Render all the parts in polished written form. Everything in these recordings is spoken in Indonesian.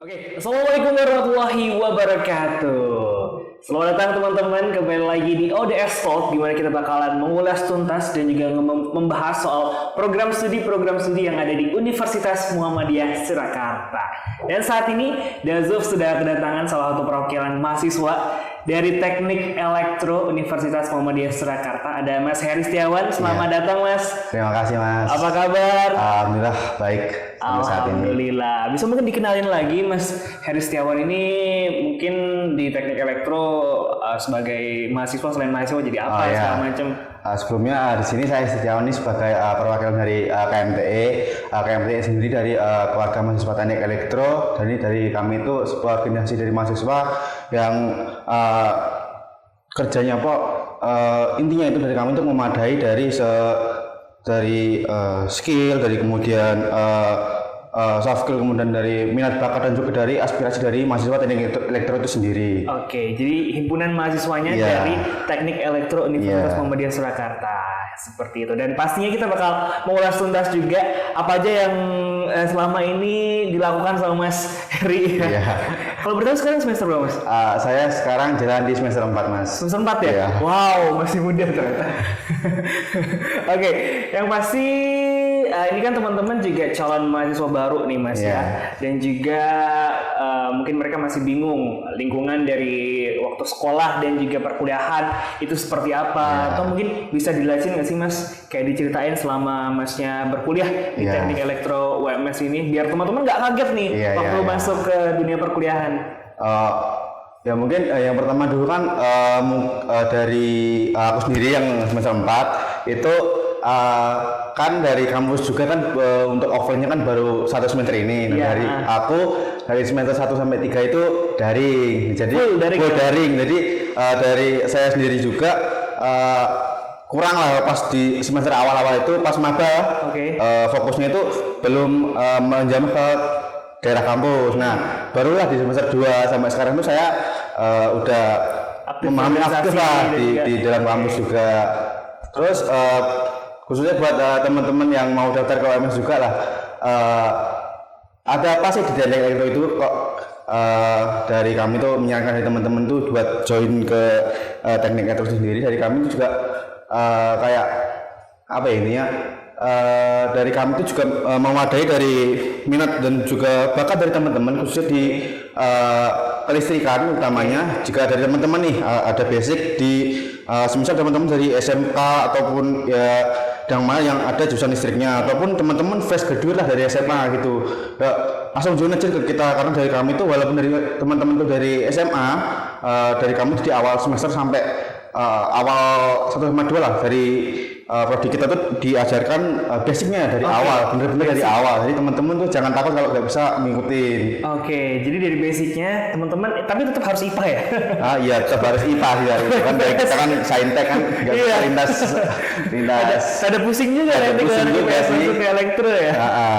Oke, Assalamualaikum warahmatullahi wabarakatuh. Selamat datang teman-teman, kembali lagi di ODS Talk, di mana kita bakalan mengulas tuntas dan juga membahas soal program studi yang ada di Universitas Muhammadiyah Surakarta. Dan saat ini Dazuf sudah kedatangan salah satu perwakilan mahasiswa dari Teknik Elektro Universitas Muhammadiyah Surakarta. Ada Mas Heri Setiawan. Selamat datang, Mas. Terima kasih, Mas. Apa kabar? Alhamdulillah baik sampai saat ini. Alhamdulillah. Bisa mungkin dikenalin lagi Mas Heri Setiawan ini mungkin di Teknik Elektro sebagai mahasiswa, selain mahasiswa jadi apa segala macam. Sebelumnya di sini saya Setiawan ini sebagai perwakilan dari KMTE. KMTE sendiri dari keluarga mahasiswa Teknik Elektro. Dari kami itu sebuah organisasi dari mahasiswa yang kerjanya intinya itu dari kami untuk memadai dari skill, dari kemudian soft skill, kemudian dari minat bakat dan juga dari aspirasi dari mahasiswa Teknik Elektro itu sendiri. Oke, jadi himpunan mahasiswanya dari Teknik Elektro Universitas Muhammadiyah Surakarta, seperti itu. Dan pastinya kita bakal mengulas tuntas juga apa aja yang selama ini dilakukan sama Mas Heri. Kalau berarti sekarang semester berapa, Mas? Saya sekarang jalan di semester 4, Mas. Semester 4 ya? Iya. Wow, masih muda ternyata. Oke, yang pasti ini kan teman-teman juga calon mahasiswa baru nih, Mas ya. Dan juga mungkin mereka masih bingung lingkungan dari waktu sekolah dan juga perkuliahan itu seperti apa. Atau mungkin bisa dijelasin nggak sih, Mas? Kayak diceritain selama Masnya berkuliah di Teknik Elektro UMS ini, biar teman-teman nggak kaget nih waktu masuk ke dunia perkuliahan. Ya mungkin yang pertama dulu kan dari aku sendiri yang semester 4 itu kan dari kampus juga kan untuk offline-nya kan baru 1 semester ini. Dari aku dari semester 1 sampai 3 itu daring. Jadi full daring. Jadi dari saya sendiri juga kurang lah pas di semester awal-awal itu pas maba fokusnya itu belum menjamah ke daerah kampus. Nah, barulah di semester 2 sampai sekarang itu saya udah memahami aktif lah di dalam kampus juga. Terus khususnya buat teman-teman yang mau daftar ke UMS juga lah, ada apa sih di Teknik Elektro itu kok dari kami tuh menyarankan dari teman-teman tuh buat join ke Teknik Elektro sendiri. Dari kami itu juga kayak apa ini ya, dari kami itu juga memadai dari minat dan juga bakat dari teman-teman khususnya di kelistrikan utamanya. Jika dari teman-teman nih ada basic di semisal teman-teman dari SMK ataupun ya yang ada jurusan listriknya, ataupun teman-teman fresh graduate lah dari SMA gitu, ya langsung join aja ke kita. Karena dari kami itu walaupun dari teman-teman itu dari SMA, dari kami di awal semester sampai awal 1 sama 2 lah, dari prodi kita tuh diajarkan basicnya dari awal, bener-bener dari awal. Jadi teman-teman tuh jangan takut kalau nggak bisa ngikutin. Jadi dari basicnya teman-teman, tapi tetap harus IPA ya? Iya, tetap harus IPA sih. Kan dari kita kan saintek kan nggak bisa lintas. Ada pusing juga nanti pusing juga sih. Masuk ke elektro ya.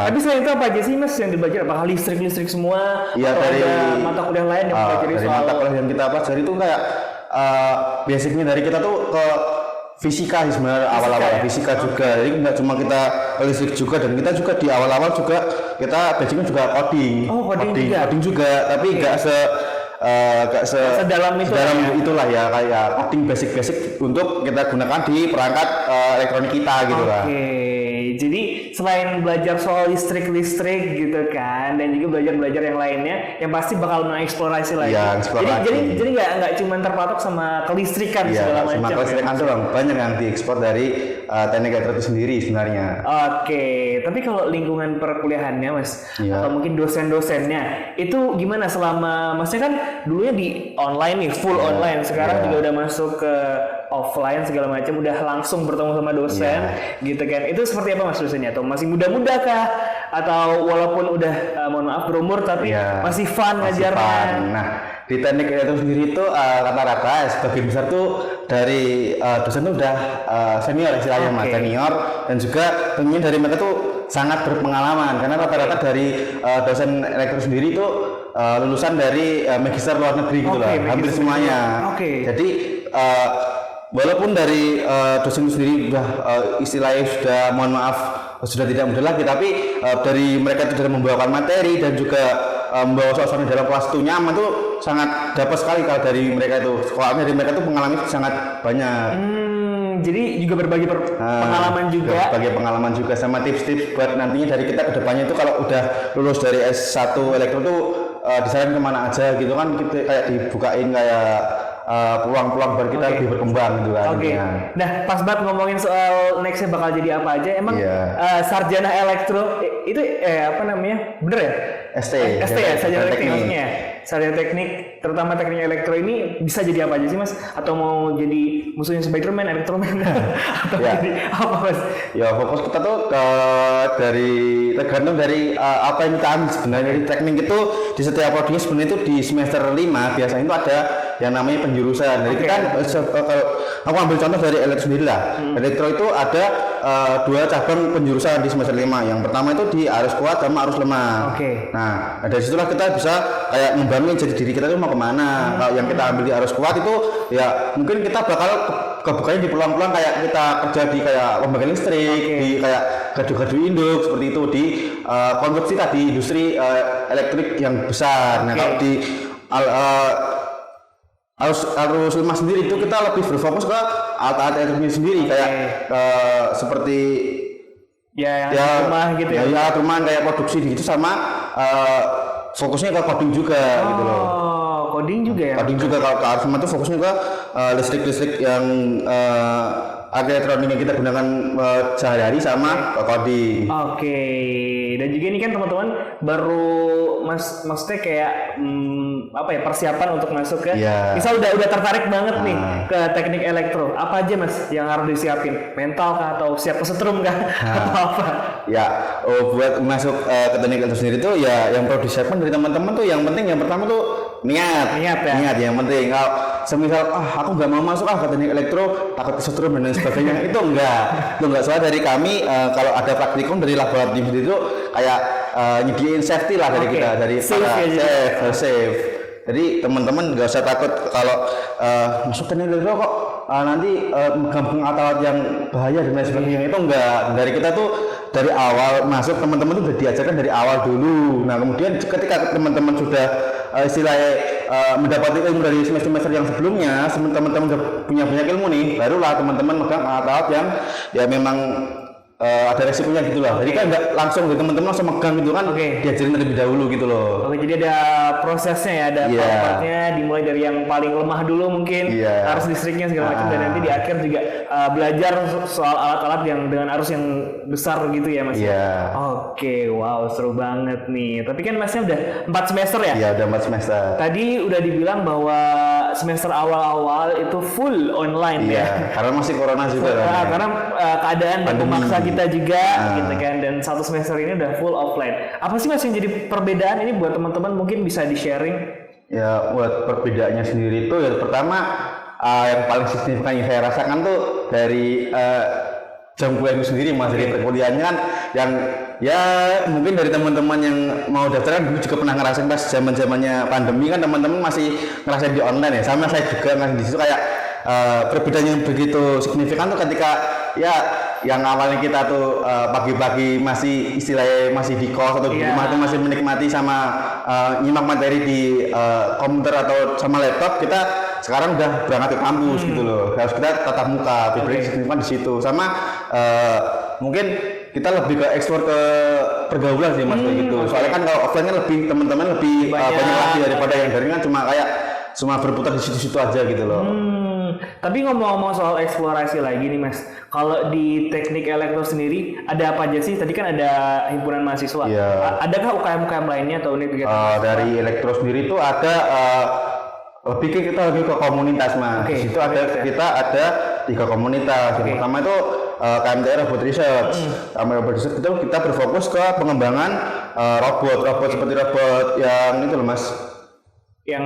Tapi selain itu apa aja sih, Mas, yang dibelajar? Apakah listrik semua? Iya, dari mata kuliah lain yang dari mata kuliah yang kita pelajari itu kayak basicnya dari kita tuh ke fisika sih sebenarnya, awal-awal fisika juga. Jadi nggak cuma kita listrik juga, dan kita juga di awal-awal juga kita basicnya juga coding. Coding juga, tapi nggak sedalam itulah ya, kayak coding basic untuk kita gunakan di perangkat elektronik kita gitu lah. Jadi selain belajar soal listrik gitu kan, dan juga belajar yang lainnya, yang pasti bakal mengeksplorasi lagi. Jadi nggak cuma terpatok sama kelistrikan segala macam. Sama kelistrikan doang, banyak yang diekspor dari Teknik Elektro itu sendiri sebenarnya. Tapi kalau lingkungan perkuliahannya, Mas, atau mungkin dosen-dosennya itu gimana selama Masnya kan dulunya di online nih, full online. Sekarang juga udah masuk ke offline segala macam, udah langsung bertemu sama dosen gitu kan. Itu seperti apa, Mas, dosennya? Atau masih muda-muda kah? Atau walaupun udah mohon maaf berumur tapi masih fun ngajarnya? Nah, di Teknik Elektro sendiri itu rata-rata sebagian besar tuh dari dosen tuh udah senior istilahnya, senior, dan juga tentunya dari mereka tuh sangat berpengalaman, karena rata-rata dari dosen elektro sendiri itu lulusan dari magister luar negeri gitu lah, hampir semuanya. Jadi walaupun dari dosen sendiri sudah istilahnya sudah mohon maaf sudah tidak muda lagi, tapi dari mereka itu sudah membawakan materi dan juga membawa suasana dalam kelas itu nyaman tuh sangat dapat sekali kalau dari mereka itu. Soalnya dari mereka tuh pengalaman sangat banyak. Jadi juga berbagi pengalaman juga. Berbagi pengalaman juga sama tips-tips buat nantinya dari kita ke depannya itu kalau udah lulus dari S1 elektro tuh disarankan kemana aja gitu kan, kita kayak dibukain kayak peluang-peluang biar kita lebih berkembang gitu kan. Oke. Nah, pas banget ngomongin soal nextnya bakal jadi apa aja. Emang sarjana elektro itu apa namanya? Bener ya? ST ya, sarjana teknik maksudnya. Sarjana teknik, terutama teknik elektro ini bisa jadi apa aja sih Mas? Atau mau jadi musuhnya Spiderman, Elektroman atau jadi apa Mas? Ya fokus kita tuh tergantung dari apa yang kita ambil sebenarnya. Dari teknik itu di setiap prodinya sebenarnya itu di semester 5 biasanya itu ada yang namanya penjurusan. Jadi kita kalau aku ambil contoh dari elektro sendiri lah. Elektro itu ada 2 cabang penjurusan di semester 5. Yang pertama itu di arus kuat sama arus lemah. Nah, dari situlah kita bisa kayak membangun jadi diri kita itu mau kemana. Kalau yang kita ambil di arus kuat itu ya mungkin kita bakal kebukanya di peluang-peluang kayak kita kerja di kayak pembangkit listrik, di kayak gardu-gardu induk seperti itu, di konstruksi tadi industri elektrik yang besar. Nah, kalau di arus lemah sendiri itu kita lebih berfokus ke alat-alat elektronik sendiri kayak seperti rumah gitu ya. Ya, rumah kayak produksi gitu sama fokusnya ke coding juga gitu loh. Coding juga ya. Coding juga kalau ke arus lemah itu fokusnya ke listrik-listrik yang elektronik yang kita gunakan sehari-hari sama coding. Dan juga ini kan teman-teman baru maksudnya kayak apa ya, persiapan untuk masuk ke misal udah tertarik banget nih ke teknik elektro, apa aja Mas yang harus disiapin? Mental kah atau siap kesetrum kah atau apa? Buat masuk ke teknik elektro sendiri tuh ya yang perlu disiapkan dari teman-teman tuh yang penting yang pertama tuh niat yang penting. Kalau semisal aku nggak mau masuk ke teknik elektro takut kesetrum dan lain sebagainya itu enggak soalnya dari kami kalau ada praktikum dari laboratorium itu kayak nyediain safety lah dari kita, dari safe. Jadi teman-teman nggak usah takut kalau masuk teknik elektro kok nanti megang alat yang bahaya dan lain sebagainya, itu enggak. Dari kita tuh dari awal masuk teman-teman tuh udah diajarkan dari awal dulu. Nah kemudian ketika teman-teman sudah istilahnya mendapati ilmu dari semester yang sebelumnya, teman-teman udah punya banyak ilmu nih, barulah teman-teman megang alat-alat yang ya memang ada resikonya gitu lah. Jadi kan nggak langsung gitu teman-teman langsung megang gitu kan, diajarin terlebih dahulu gitu loh. Jadi ada prosesnya ya, ada part-partnya, dimulai dari yang paling lemah dulu mungkin, arus listriknya segala macam, dan nanti di akhir juga belajar soal alat-alat yang dengan arus yang besar gitu ya Mas. Wow, seru banget nih. Tapi kan Masnya udah 4 semester ya? Iya, udah 4 semester. Tadi udah dibilang bahwa semester awal-awal itu full online ya. Karena masih corona juga kan. Karena keadaan memaksa kita juga gitu kan, dan 1 semester ini udah full offline. Apa sih Mas yang jadi perbedaan ini buat teman-teman, mungkin bisa di-sharing? Ya buat perbedaannya sendiri itu ya pertama yang paling signifikan yang saya rasakan tuh dari jam kuliah itu sendiri Mas. Dari perkuliahannya kan yang ya mungkin dari teman-teman yang mau daftar kan dulu juga pernah ngerasain pas zaman-zamannya pandemi kan, teman-teman masih ngerasain di online ya, sama saya juga ngerasain di situ kayak perbedaan yang begitu signifikan tuh ketika ya yang awalnya kita tuh pagi-pagi masih istilahnya masih di kos atau di rumah tuh masih menikmati sama nyimak materi di komputer atau sama laptop, kita sekarang udah berangkat ke kampus gitu loh, harus kita tatap muka, perbedaan signifikan di situ. Sama mungkin kita lebih ke ekspor ke pergaulan sih Mas kayak gitu. Soalnya kan kalau offline kan lebih teman-teman lebih banyak lagi daripada yang daring kan cuma berputar di situ-situ aja gitu loh. Tapi ngomong-ngomong soal eksplorasi lagi nih Mas, kalau di teknik elektro sendiri ada apa aja sih? Tadi kan ada himpunan mahasiswa. Adakah UKM-UKM lainnya atau unit kegiatan? Dari elektro sendiri itu ada kita lebih ke komunitas Mas. Di situ kita ada 3 komunitas. Yang pertama itu KMTR Robot Research. Robot Research itu kita berfokus ke pengembangan robot seperti robot yang itu loh Mas. Yang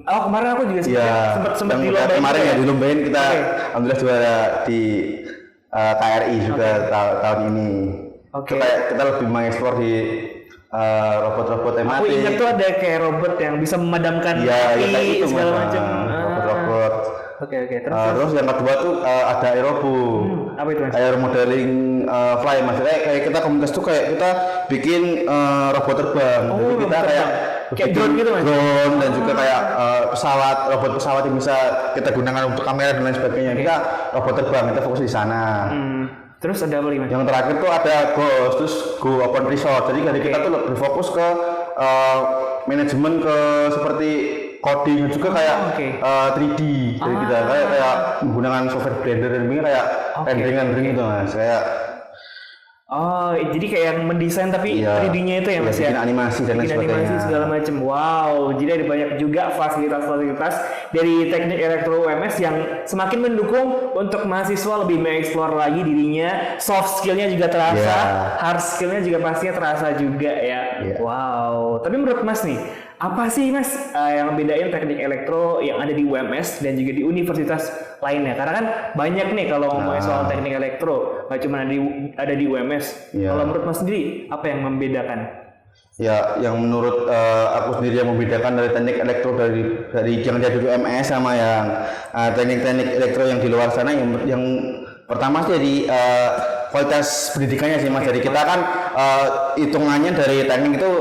kemarin aku juga sempat dilombain. Kemarin ya dilombain kita alhamdulillah juara di KRI juga tahun ini. Kita lebih mengeksplor di robot-robot tematik. Aku ingat tuh ada kayak robot yang bisa memadamkan api segala macam. Robot-robot. Terus yang kedua tuh ada aerobo. Apa itu Mas? Aeromodeling fly Mas. Kayak kita komunitas tuh kayak kita bikin robot terbang. Jadi kita kayak drone gitu Mas. Drone dan juga kayak pesawat, robot pesawat yang bisa kita gunakan untuk kamera dan lain sebagainya. Kita robot terbang, kita fokus di sana. Terus ada apa lagi Mas? Yang terakhir tuh ada Ghost, terus Go Open Resort. Jadi dari kita tuh lebih fokus ke manajemen ke seperti coding dan juga kayak 3D. Jadi kita kayak menggunakan software Blender dan ini kayak rendering gitu Mas. Kayak jadi kayak yang mendesain tapi 3D-nya itu ya Mas ya? Bikin animasi dan lain sebagainya. Animasi segala macam. Wow, jadi ada banyak juga fasilitas-fasilitas dari teknik elektro UMS yang semakin mendukung untuk mahasiswa lebih mengeksplor lagi dirinya. Soft skill-nya juga terasa, hard skill-nya juga pastinya terasa juga ya. Wow, tapi menurut Mas nih, apa sih Mas yang membedain teknik elektro yang ada di UMS dan juga di universitas lainnya? Karena kan banyak nih kalau ngomongin soal teknik elektro, nggak cuma ada di UMS. Kalau menurut Mas sendiri, apa yang membedakan? Ya, yang menurut aku sendiri yang membedakan dari teknik elektro dari yang ada di UMS sama yang teknik-teknik elektro yang di luar sana, yang pertama sih dari kualitas pendidikannya sih Mas. Jadi kita kan hitungannya dari teknik itu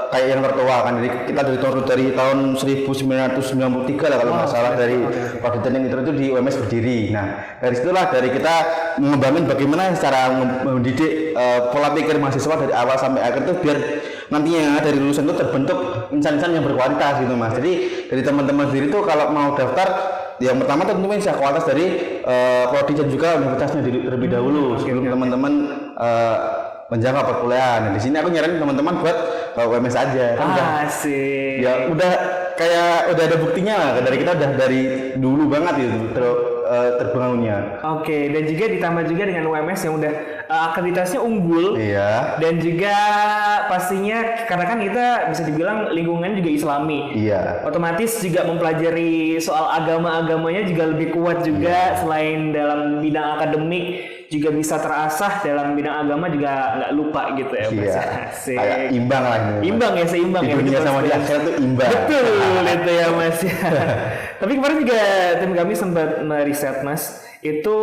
kayak yang tertua kan. Jadi kita dari tahun 1993 lah kalau nggak salah dari pada teknik itu di UMS berdiri. Nah dari situlah dari kita mengembangin bagaimana cara mendidik pola pikir mahasiswa dari awal sampai akhir itu biar nantinya dari lulusan itu terbentuk insan-insan yang berkualitas gitu Mas. Jadi dari teman-teman sendiri tuh kalau mau daftar, yang pertama tentunya bisa kualitas dari prodi dan juga universitasnya terlebih dahulu sebelum teman-teman menjangkau perkuliahan. Nah, di sini aku nyaranin teman-teman buat UMS aja. Kan Asik. Ya udah kayak udah ada buktinya lah. Dari kita udah dari dulu banget gitu terbangunnya. Oke, dan juga ditambah juga dengan UMS yang udah akreditasinya unggul. Iya. Dan juga pastinya karena kan kita bisa dibilang lingkungan juga Islami. Iya. Otomatis juga mempelajari soal agama-agamanya juga lebih kuat juga. Selain dalam bidang akademik juga bisa terasah dalam bidang agama juga nggak lupa gitu ya Mas. Iya. Kayak imbang lah ini. Imbang ya, seimbang di ya. Dunia sama di akhirat tuh imbang. Betul itu ya Mas ya. Tapi kemarin juga tim kami sempat meriset Mas, itu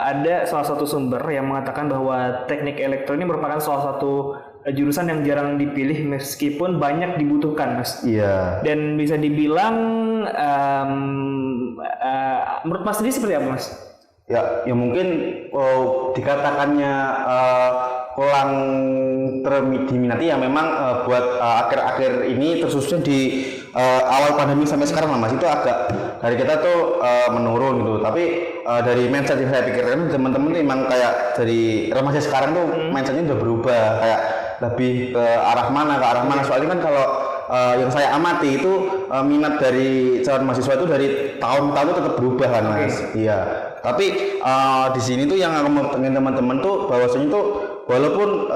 ada salah satu sumber yang mengatakan bahwa teknik elektro ini merupakan salah satu jurusan yang jarang dipilih meskipun banyak dibutuhkan Mas. Iya. Dan bisa dibilang menurut Mas sendiri seperti apa Mas? Ya mungkin dikatakannya kurang diminati ya memang buat akhir-akhir ini terkhususnya di awal pandemi sampai sekarang lah Mas, itu agak dari kita tuh menurun gitu. Tapi dari mindset yang saya pikirkan teman-teman memang kayak dari remaja sekarang tuh mindsetnya udah berubah, kayak lebih ke arah mana soalnya kan kalau yang saya amati itu minat dari calon mahasiswa itu dari tahun ke tahun tetap berubah kan Mas. Iya. Tapi di sini tuh yang aku mau tanya teman-teman tuh bahwasanya tuh walaupun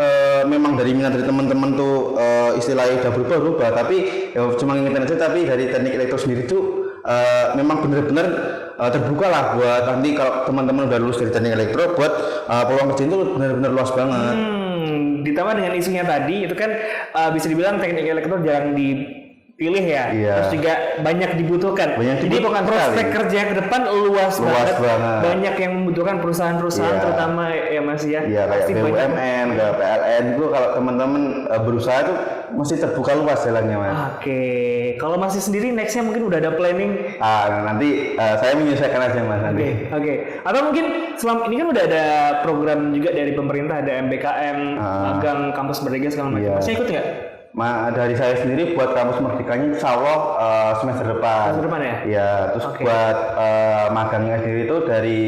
memang dari minat dari teman-teman tuh istilahnya udah berubah, tapi ya cuma ngingetin aja, tapi dari teknik elektro sendiri tuh memang benar-benar terbuka lah buat nanti kalau teman-teman udah lulus dari teknik elektro buat peluang kerja itu benar-benar luas banget. Ditambah dengan isunya tadi itu kan bisa dibilang teknik elektro jarang dipilih ya. Terus juga banyak dibutuhkan. Jadi prospek kerja ke depan luas banget. Banyak yang membutuhkan perusahaan-perusahaan terutama ya Mas ya. Iya kayak BUMN, kayak PLN itu kalau teman-teman berusaha itu masih terbuka luas jalannya Mas. Oke. Kalau masih sendiri nextnya mungkin udah ada planning. Nanti saya menyesuaikan aja Mas nanti. Oke. Atau mungkin selama ini kan udah ada program juga dari pemerintah, ada MBKM, magang kampus merdeka segala macam. Masnya ikut nggak? Dari saya sendiri buat kampus merdekanya insya Allah semester depan. Semester depan ya? Iya. Terus buat magangnya sendiri itu dari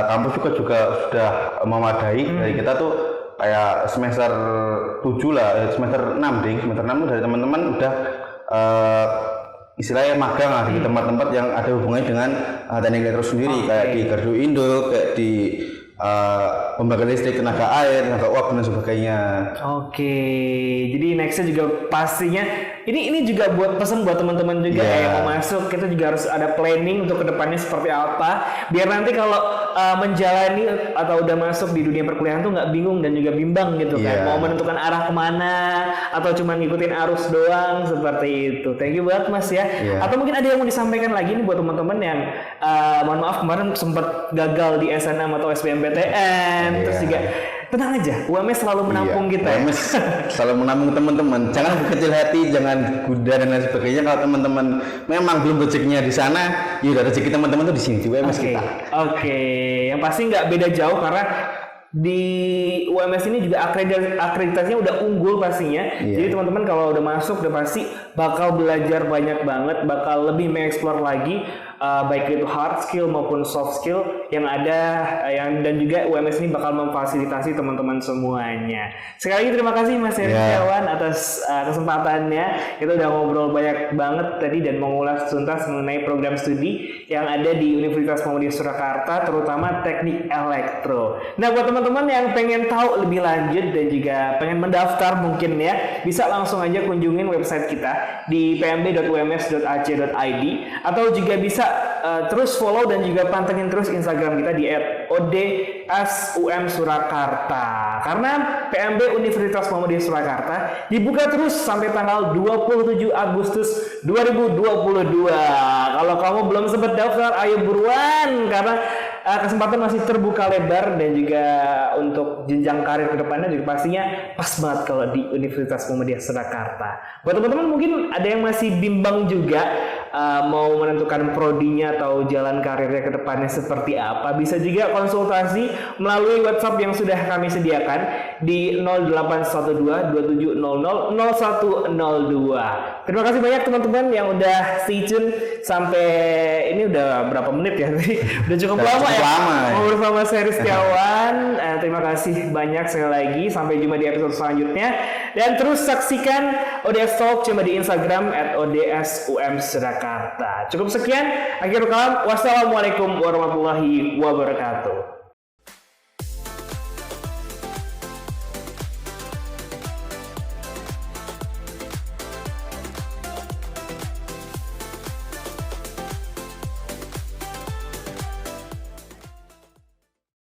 kampus juga sudah memadai. Dari kita tuh kayak semester 7 lah, semester 6 ding. Semester 6 tuh dari teman-teman udah istilahnya magang lah di tempat-tempat yang ada hubungannya dengan teknik elektro sendiri, kayak di Gardu Indo, kayak di pembangkit listrik, tenaga air, tenaga uap dan sebagainya. Oke, jadi nextnya juga pastinya ini juga buat pesan buat teman-teman juga yang mau masuk, kita juga harus ada planning untuk kedepannya seperti apa, biar nanti kalau menjalani atau udah masuk di dunia perkuliahan tuh nggak bingung dan juga bimbang gitu kan, mau menentukan arah kemana atau cuma ngikutin arus doang seperti itu. Thank you banget Mas ya. Atau mungkin ada yang mau disampaikan lagi nih buat teman-teman yang mohon maaf kemarin sempat gagal di SNM atau SBMPTN, terus juga tenang aja, UMS selalu menampung kita. UMS selalu menampung teman-teman. Jangan berkecil hati, jangan guda dan lain sebagainya. Kalau teman-teman memang belum rezekinya di sana, ya udah rezeki teman-teman tuh di sini di UMS kita. Oke, yang pasti nggak beda jauh karena di UMS ini juga akreditasinya udah unggul pastinya. Jadi teman-teman kalau udah masuk udah pasti bakal belajar banyak banget, bakal lebih mengeksplor lagi baik itu hard skill maupun soft skill yang ada dan juga UMS ini bakal memfasilitasi teman-teman semuanya. Sekali lagi terima kasih Mas Heri Setiawan atas kesempatannya. Kita udah ngobrol banyak banget tadi dan mengulas tuntas mengenai program studi yang ada di Universitas Muhammadiyah Surakarta, terutama teknik elektro. Nah, buat teman-teman yang pengen tahu lebih lanjut dan juga pengen mendaftar mungkin ya, bisa langsung aja kunjungin website kita di pmb.ums.ac.id atau juga bisa terus follow dan juga pantengin terus Instagram kita di @odsum_surakarta. Karena PMB Universitas Muhammadiyah Surakarta dibuka terus sampai tanggal 27 Agustus 2022. Kalau kamu belum sempat daftar, ayo buruan karena kesempatan masih terbuka lebar dan juga untuk jenjang karir ke depannya juga pastinya pas banget kalau di Universitas Muhammadiyah Surakarta. Buat teman-teman mungkin ada yang masih bimbang juga mau menentukan prodinya atau jalan karirnya ke depannya seperti apa, bisa juga konsultasi melalui WhatsApp yang sudah kami sediakan di 0812 2700 0102. Terima kasih banyak teman-teman yang udah stay tune sampai ini udah berapa menit ya? Udah cukup lama ya. Ngobrol sama Heri Setiawan. Terima kasih banyak sekali lagi. Sampai jumpa di episode selanjutnya. Dan terus saksikan ODS Talk cuma di Instagram @odsum_surakarta. Cukup sekian. Akhirul kalam. Wassalamualaikum warahmatullahi wabarakatuh.